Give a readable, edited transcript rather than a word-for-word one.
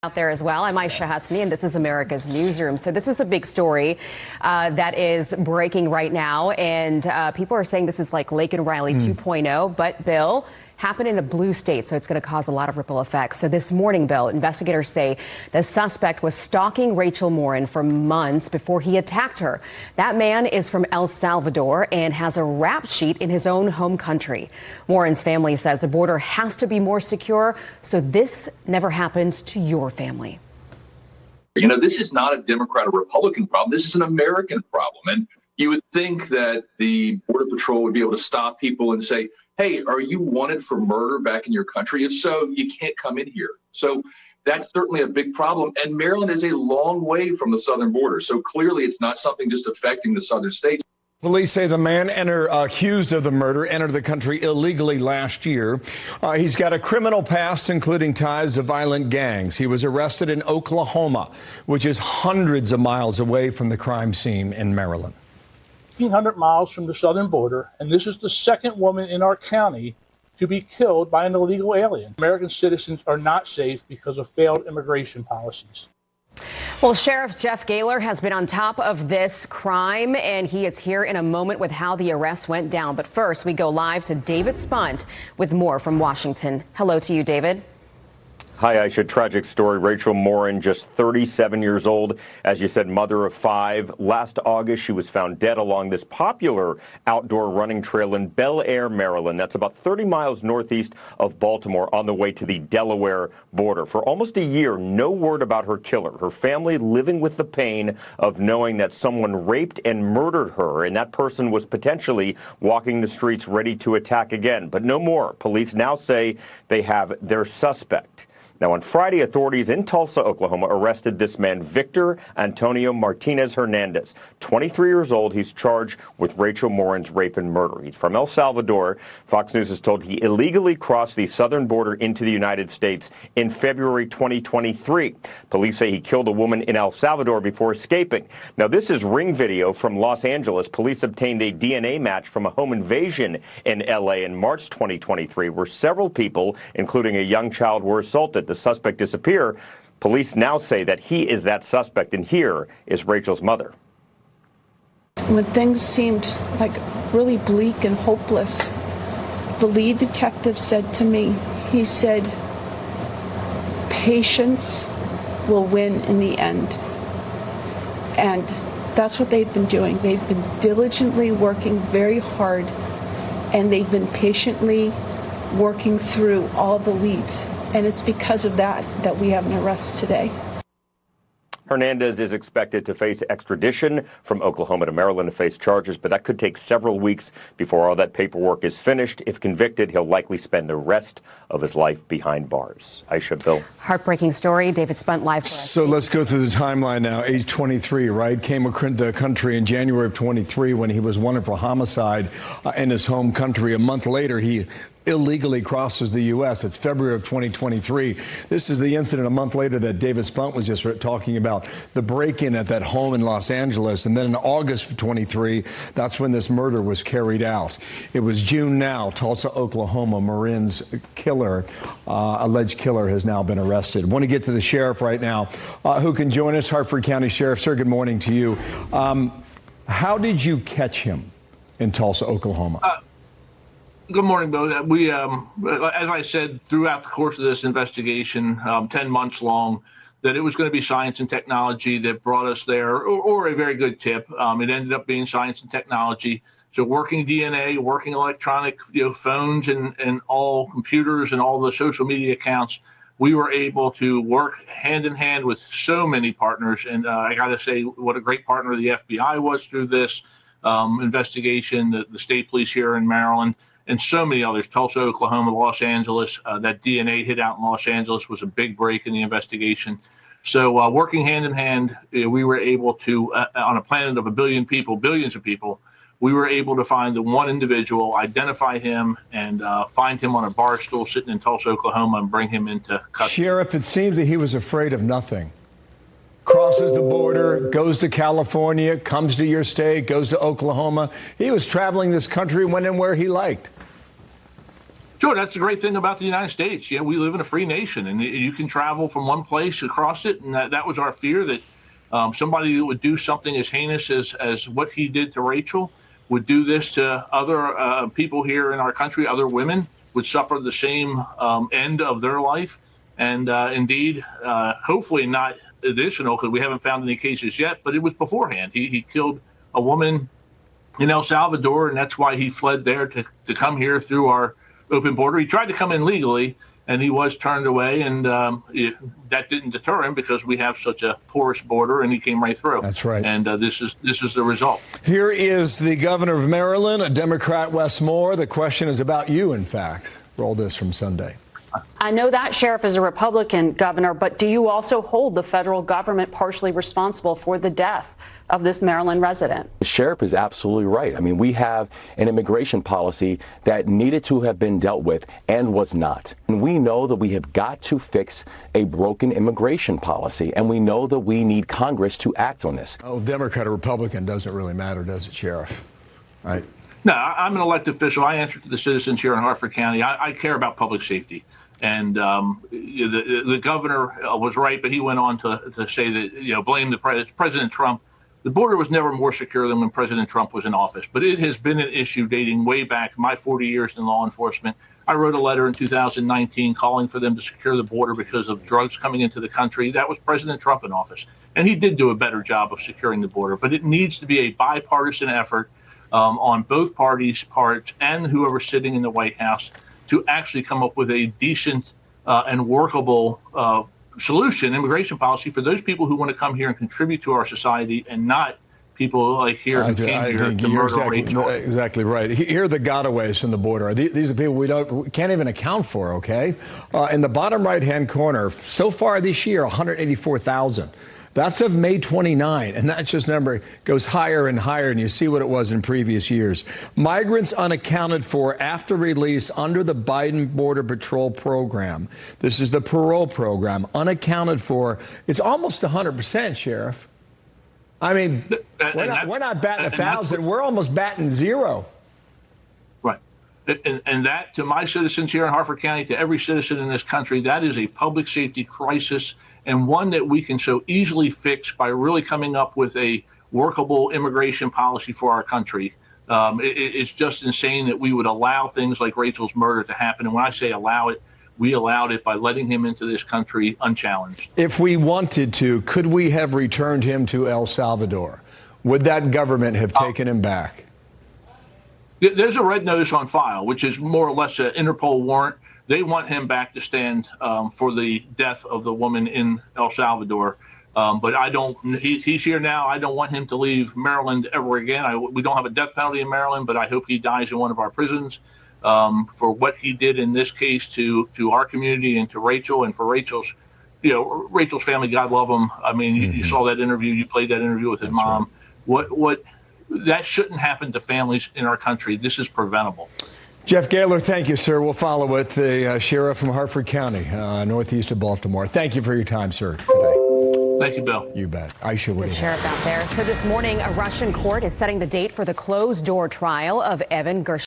Out there as well. I'm Aisha Hasni, and this is America's Newsroom. So this is a big story that is breaking right now, and people are saying this is like Lake and Riley 2.0, but Bill, happened in a blue state, so it's going to cause a lot of ripple effects. So this morning, Bill, investigators say the suspect was stalking Rachel Morin for months before he attacked her. That man is from El Salvador and has a rap sheet in his own home country. Morin's family says the border has to be more secure, so this never happens to your family. You know, this is not a Democrat or Republican problem. This is an American problem. And you would think that the Border Patrol would be able to stop people and say, hey, are you wanted for murder back in your country? If so, you can't come in here. So that's certainly a big problem. And Maryland is a long way from the southern border. So clearly it's not something just affecting the southern states. Police say the man accused of the murder entered the country illegally last year. He's got a criminal past, including ties to violent gangs. He was arrested in Oklahoma, which is hundreds of miles away from the crime scene in Maryland. 1,500 miles from the southern border, and this is the second woman in our county to be killed by an illegal alien. American citizens are not safe because of failed immigration policies. Well, Sheriff Jeff Gaylor has been on top of this crime, and he is here in a moment with how the arrest went down. But first, we go live to David Spunt with more from Washington. Hello to you, David. Hi, Aisha. Tragic story. Rachel Morin, just 37 years old, as you said, mother of 5. Last August, she was found dead along this popular outdoor running trail in Bel Air, Maryland. That's about 30 miles northeast of Baltimore on the way to the Delaware border. For almost a year, no word about her killer. Her family living with the pain of knowing that someone raped and murdered her, and that person was potentially walking the streets ready to attack again. But no more. Police now say they have their suspect. Now, on Friday, authorities in Tulsa, Oklahoma, arrested this man, Victor Antonio Martinez-Hernandez. 23 years old, he's charged with Rachel Morin's rape and murder. He's from El Salvador. Fox News is told he illegally crossed the southern border into the United States in February 2023. Police say he killed a woman in El Salvador before escaping. Now, this is ring video from Los Angeles. Police obtained a DNA match from a home invasion in L.A. in March 2023, where several people, including a young child, were assaulted. The suspect disappear. Police now say that he is that suspect, and here is Rachel's mother. When things seemed like really bleak and hopeless, the lead detective said to me, he said, patience will win in the end. And that's what they've been doing. They've been diligently working very hard, and they've been patiently working through all the leads. And it's because of that that we have an arrest today. Hernandez is expected to face extradition from Oklahoma to Maryland to face charges, but that could take several weeks before all that paperwork is finished. If convicted, he'll likely spend the rest of his life behind bars. Aisha, Bill. Heartbreaking story. David Spunt live for us. So let's go through the timeline now. Age 23, right? Came to the country in January of 23 when he was wanted for homicide in his home country. A month later, he illegally crosses the U.S. It's February of 2023. This is the incident a month later that David Spunt was just talking about, the break-in at that home in Los Angeles. And then in August of 23, that's when this murder was carried out. It was June now. Tulsa, Oklahoma, Morin's killer, alleged killer, has now been arrested. Want to get to the sheriff right now, who can join us. Hartford County Sheriff. Sir, good morning to you. How did you catch him in Tulsa, Oklahoma? Good morning, Bill. We, as I said, throughout the course of this investigation, 10 months long, that it was going to be science and technology that brought us there, or a very good tip. It ended up being science and technology. So working DNA, working electronic phones and all computers and all the social media accounts, we were able to work hand in hand with so many partners. And I got to say what a great partner the FBI was through this investigation, the state police here in Maryland, and so many others, Tulsa, Oklahoma, Los Angeles. That DNA hit out in Los Angeles was a big break in the investigation. So working hand in hand, we were able to, on a planet of a billion people, billions of people, we were able to find the one individual, identify him, and find him on a bar stool sitting in Tulsa, Oklahoma, and bring him into custody. Sheriff, it seems that he was afraid of nothing. Crosses the border, goes to California, comes to your state, goes to Oklahoma. He was traveling this country when and where he liked. Sure, that's the great thing about the United States. We live in a free nation, and you can travel from one place across it. And that was our fear, that somebody who would do something as heinous as what he did to Rachel would do this to other people here in our country, other women would suffer the same end of their life. And indeed, hopefully not additional, because we haven't found any cases yet, but it was beforehand. He killed a woman in El Salvador, and that's why he fled there to come here through our open border. He tried to come in legally, and he was turned away, and that didn't deter him because we have such a porous border, and he came right through. That's right. And this is the result. Here is the governor of Maryland, a Democrat, Wes Moore. The question is about you, in fact. Roll this from Sunday. I know that sheriff is a Republican governor, but do you also hold the federal government partially responsible for the death of this Maryland resident? The sheriff is absolutely right. I mean, we have an immigration policy that needed to have been dealt with and was not. And we know that we have got to fix a broken immigration policy, and we know that we need Congress to act on this. Oh, Democrat or Republican doesn't really matter, does it, Sheriff? Right? No, I'm an elected official. I answer to the citizens here in Harford County. I care about public safety. And the governor was right, but he went on to say that, blame President Trump. The border was never more secure than when President Trump was in office. But it has been an issue dating way back my 40 years in law enforcement. I wrote a letter in 2019 calling for them to secure the border because of drugs coming into the country. That was President Trump in office. And he did do a better job of securing the border. But it needs to be a bipartisan effort on both parties' parts and whoever's sitting in the White House to actually come up with a decent and workable solution, immigration policy, for those people who want to come here and contribute to our society, and not people like here who came here to murder Rachel. Exactly right. Here are the gotaways from the border. These are people we can't even account for, okay? In the bottom right-hand corner, so far this year, 184,000. That's of May 29, and that just number goes higher and higher, and you see what it was in previous years. Migrants unaccounted for after release under the Biden Border Patrol program. This is the parole program. Unaccounted for. It's almost 100%, Sheriff. I mean, we're not batting 1,000. We're almost batting zero. Right. And that, to my citizens here in Harford County, to every citizen in this country, that is a public safety crisis, and one that we can so easily fix by really coming up with a workable immigration policy for our country. It's just insane that we would allow things like Rachel's murder to happen. And when I say allow it, we allowed it by letting him into this country unchallenged. If we wanted to, could we have returned him to El Salvador? Would that government have taken him back? There's a red notice on file, which is more or less an Interpol warrant. They want him back to stand for the death of the woman in El Salvador. But I don't. He's here now. I don't want him to leave Maryland ever again. We don't have a death penalty in Maryland, but I hope he dies in one of our prisons for what he did in this case to our community and to Rachel, and for Rachel's family. God love them. I mean, you saw that interview. You played that interview with his mom. Right. What that shouldn't happen to families in our country. This is preventable. Jeff Gaylor, thank you, sir. We'll follow with the sheriff from Harford County, northeast of Baltimore. Thank you for your time, sir, today. Thank you, Bill. You bet. Aisha, what do you sheriff out there. So this morning, a Russian court is setting the date for the closed-door trial of Evan Gershon.